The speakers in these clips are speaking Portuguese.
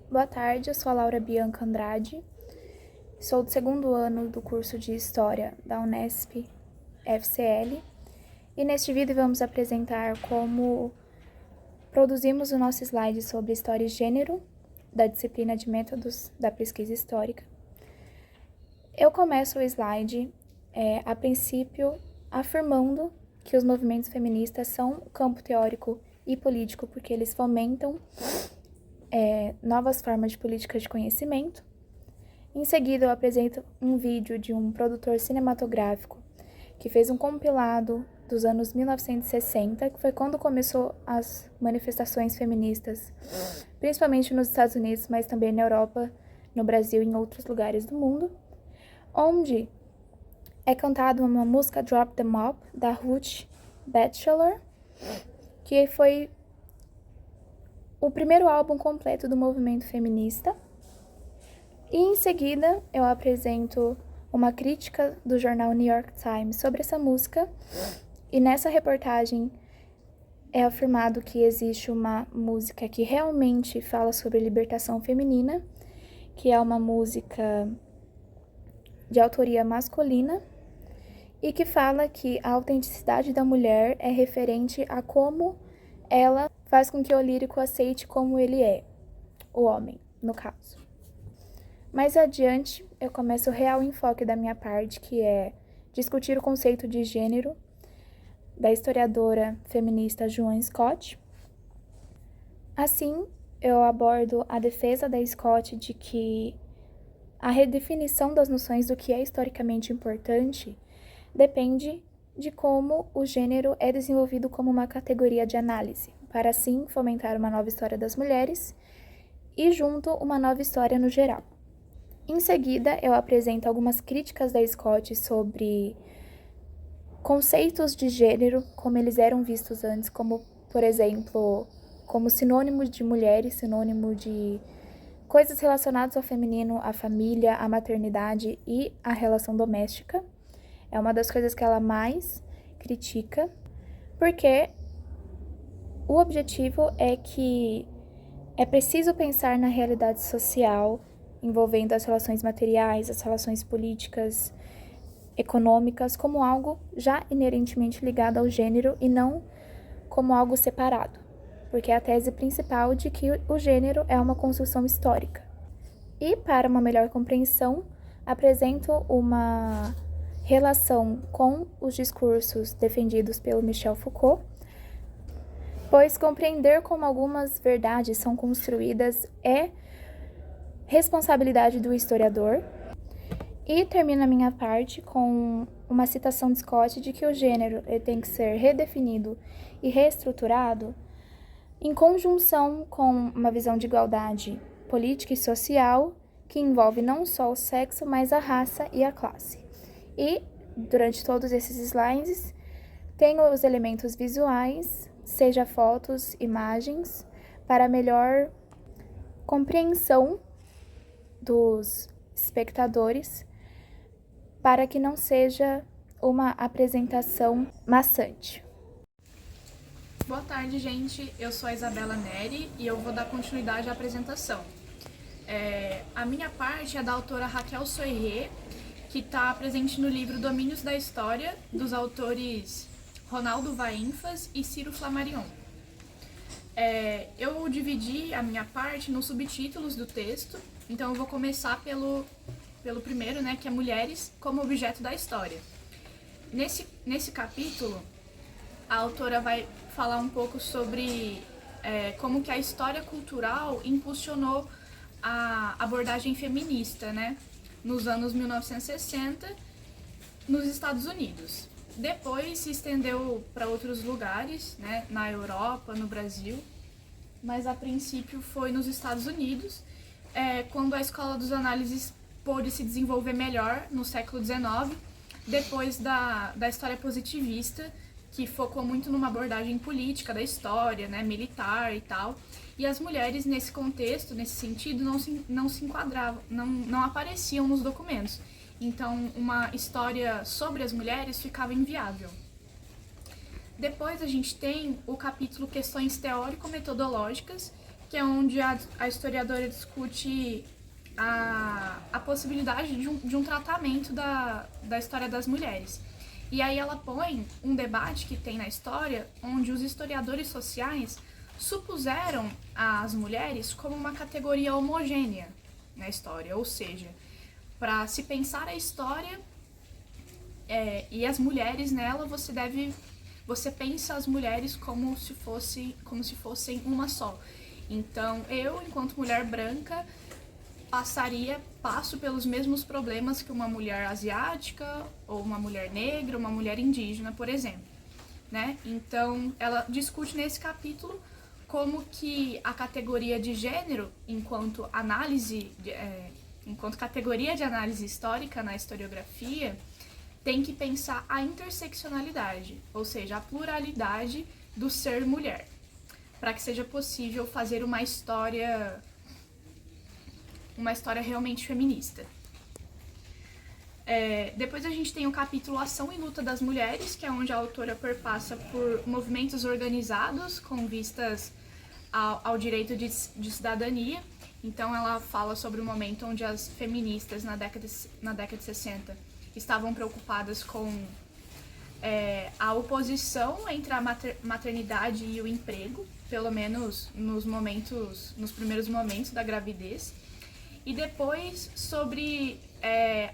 Boa tarde, eu sou a Laura Bianca Andrade, sou do segundo ano do curso de História da Unesp FCL e neste vídeo vamos apresentar como produzimos o nosso slide sobre História e Gênero da disciplina de Métodos da Pesquisa Histórica. Eu começo o slide, a princípio, afirmando que os movimentos feministas são um campo teórico e político porque eles fomentam novas formas de política de conhecimento. Em seguida, eu apresento um vídeo de um produtor cinematográfico que fez um compilado dos anos 1960, que foi quando começou as manifestações feministas, principalmente nos Estados Unidos, mas também na Europa, no Brasil e em outros lugares do mundo, onde é cantada uma música Drop the Mop, da Ruth Batchelor, que foi o primeiro álbum completo do movimento feminista. E em seguida eu apresento uma crítica do jornal New York Times sobre essa música, e nessa reportagem é afirmado que existe uma música que realmente fala sobre libertação feminina, que é uma música de autoria masculina e que fala que a autenticidade da mulher é referente a como ela faz com que o lírico aceite como ele é, o homem, no caso. Mais adiante, eu começo o real enfoque da minha parte, que é discutir o conceito de gênero da historiadora feminista Joan Scott. Assim, eu abordo a defesa da Scott de que a redefinição das noções do que é historicamente importante depende de como o gênero é desenvolvido como uma categoria de análise, para assim fomentar uma nova história das mulheres e, junto, uma nova história no geral. Em seguida, eu apresento algumas críticas da Scott sobre conceitos de gênero, como eles eram vistos antes, como, por exemplo, como sinônimo de mulheres, sinônimo de coisas relacionadas ao feminino, à família, à maternidade e à relação doméstica. É uma das coisas que ela mais critica, porque o objetivo é que é preciso pensar na realidade social envolvendo as relações materiais, as relações políticas, econômicas, como algo já inerentemente ligado ao gênero e não como algo separado, porque é a tese principal de que o gênero é uma construção histórica. E, para uma melhor compreensão, apresento uma relação com os discursos defendidos pelo Michel Foucault, pois compreender como algumas verdades são construídas é responsabilidade do historiador. E termino a minha parte com uma citação de Scott de que o gênero tem que ser redefinido e reestruturado em conjunção com uma visão de igualdade política e social que envolve não só o sexo, mas a raça e a classe. E, durante todos esses slides, tenho os elementos visuais, seja fotos, imagens, para melhor compreensão dos espectadores, para que não seja uma apresentação maçante. Boa tarde, gente. Eu sou a Isabela Neri e eu vou dar continuidade à apresentação. A minha parte é da autora Raquel Soiré, que está presente no livro Domínios da História, dos autores Ronaldo Vaínfas e Ciro Flammarion. Eu dividi a minha parte nos subtítulos do texto, então eu vou começar pelo primeiro, né, que é Mulheres como Objeto da História. Nesse capítulo, a autora vai falar um pouco sobre como que a história cultural impulsionou a abordagem feminista, né, nos anos 1960 nos Estados Unidos. Depois se estendeu para outros lugares, né, na Europa, no Brasil, mas a princípio foi nos Estados Unidos, quando a Escola dos Análises pôde se desenvolver melhor no século XIX, depois da história positivista, que focou muito numa abordagem política da história, né, militar e tal, e as mulheres nesse contexto, nesse sentido, não se enquadravam, não apareciam nos documentos. Então, uma história sobre as mulheres ficava inviável. Depois a gente tem o capítulo Questões Teórico-Metodológicas, que é onde a historiadora discute a possibilidade de um tratamento da história das mulheres. E aí ela põe um debate que tem na história, onde os historiadores sociais supuseram as mulheres como uma categoria homogênea na história, ou seja, para se pensar a história e as mulheres nela, você pensa as mulheres como se fossem uma só. Então, eu, enquanto mulher branca, passo pelos mesmos problemas que uma mulher asiática, ou uma mulher negra, uma mulher indígena, por exemplo, né? Então, ela discute nesse capítulo como que a categoria de gênero, enquanto categoria de análise histórica na historiografia, tem que pensar a interseccionalidade, ou seja, a pluralidade do ser mulher, para que seja possível fazer uma história realmente feminista. Depois a gente tem o capítulo Ação e Luta das Mulheres, que é onde a autora perpassa por movimentos organizados com vistas ao direito de cidadania. Então ela fala sobre o momento onde as feministas na década de 60 estavam preocupadas com a oposição entre a maternidade e o emprego, pelo menos nos primeiros momentos da gravidez. E depois sobre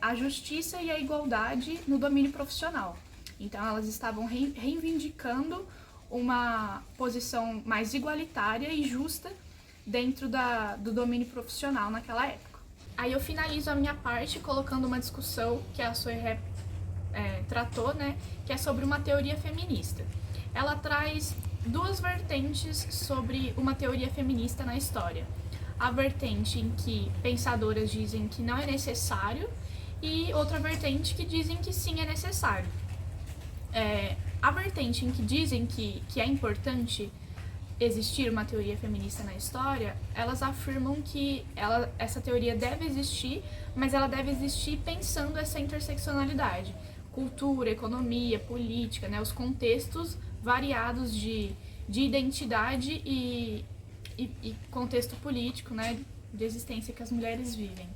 a justiça e a igualdade no domínio profissional. Então elas estavam reivindicando uma posição mais igualitária e justa dentro do domínio profissional naquela época. Aí eu finalizo a minha parte colocando uma discussão que a Soerre tratou, né, que é sobre uma teoria feminista. Ela traz duas vertentes sobre uma teoria feminista na história. A vertente em que pensadoras dizem que não é necessário e outra vertente que dizem que sim é necessário. A vertente em que dizem que é importante existir uma teoria feminista na história, elas afirmam que essa teoria deve existir, mas ela deve existir pensando essa interseccionalidade. Cultura, economia, política, né, os contextos variados de identidade e contexto político, né, de existência que as mulheres vivem.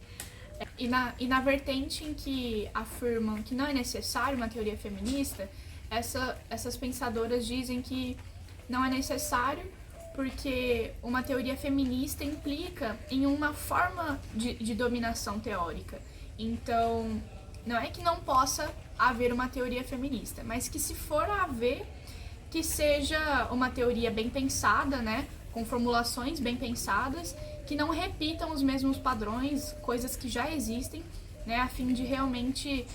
E na vertente em que afirmam que não é necessário uma teoria feminista, essas pensadoras dizem que não é necessário porque uma teoria feminista implica em uma forma de dominação teórica. Então, não é que não possa haver uma teoria feminista, mas que se for haver, que seja uma teoria bem pensada, né, com formulações bem pensadas, que não repitam os mesmos padrões, coisas que já existem, né, a fim de realmente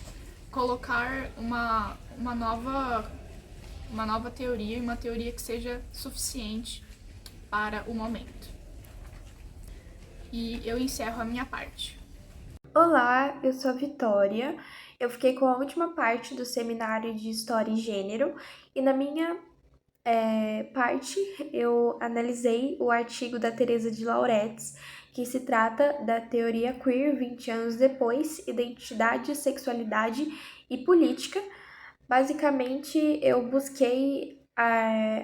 colocar uma nova teoria e uma teoria que seja suficiente para o momento. E eu encerro a minha parte. Olá, eu sou a Vitória. Eu fiquei com a última parte do seminário de História e Gênero e na minha parte eu analisei o artigo da Teresa de Lauretis, que se trata da teoria queer 20 anos depois, identidade, sexualidade e política. Basicamente, eu busquei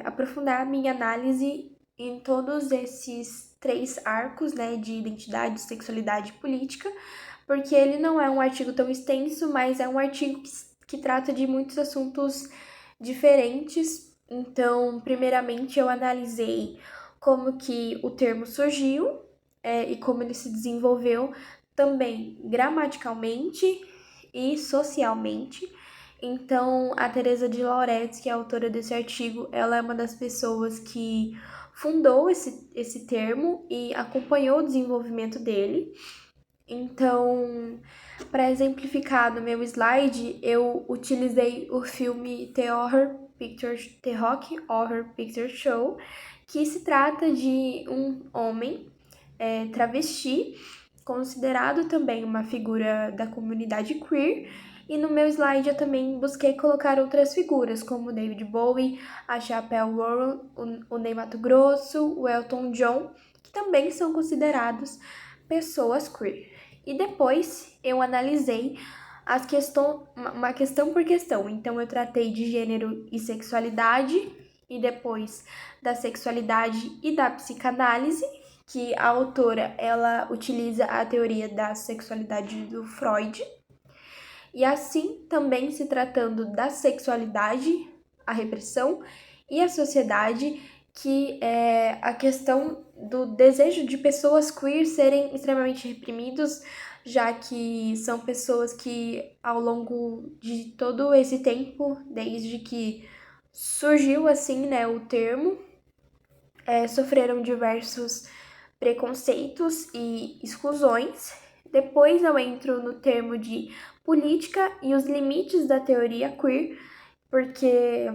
aprofundar a minha análise em todos esses 3 arcos, né, de identidade, sexualidade e política, porque ele não é um artigo tão extenso, mas é um artigo que trata de muitos assuntos diferentes. Então, primeiramente, eu analisei como que o termo surgiu e como ele se desenvolveu também gramaticalmente e socialmente. Então, a Teresa de Lauretis, que é a autora desse artigo, ela é uma das pessoas que fundou esse termo e acompanhou o desenvolvimento dele. Então, para exemplificar no meu slide, eu utilizei o filme The Rock Horror Picture Show, que se trata de um homem travesti, considerado também uma figura da comunidade queer. E no meu slide eu também busquei colocar outras figuras, como David Bowie, a Chappelle Roan, o Ney Matogrosso, o Elton John, que também são considerados pessoas queer. E depois eu analisei uma questão por questão. Então eu tratei de gênero e sexualidade, e depois da sexualidade e da psicanálise. que a autora ela utiliza a teoria da sexualidade do Freud. E assim, também se tratando da sexualidade, a repressão e a sociedade, que é a questão do desejo de pessoas queer serem extremamente reprimidos, já que são pessoas que, ao longo de todo esse tempo, desde que surgiu assim, né, o termo, sofreram diversos preconceitos e exclusões. Depois eu entro no termo de política e os limites da teoria queer, porque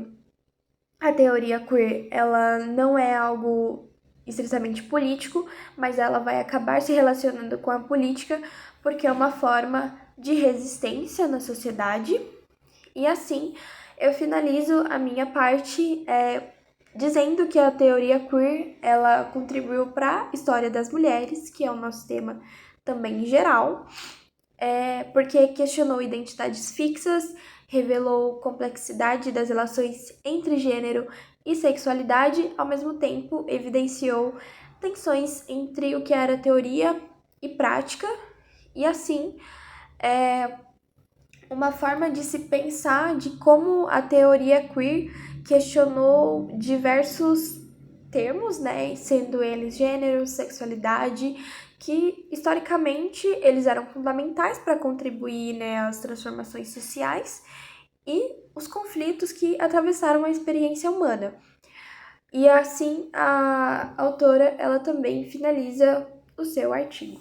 a teoria queer, ela não é algo estritamente político, mas ela vai acabar se relacionando com a política porque é uma forma de resistência na sociedade. E assim, eu finalizo a minha parte dizendo que a teoria queer, ela contribuiu para a história das mulheres, que é o nosso tema também em geral, porque questionou identidades fixas, revelou complexidade das relações entre gênero e sexualidade, ao mesmo tempo evidenciou tensões entre o que era teoria e prática, e assim, uma forma de se pensar de como a teoria queer questionou diversos termos, né, sendo eles gênero, sexualidade, que historicamente eles eram fundamentais para contribuir, né, às transformações sociais e os conflitos que atravessaram a experiência humana. E assim a autora ela também finaliza o seu artigo.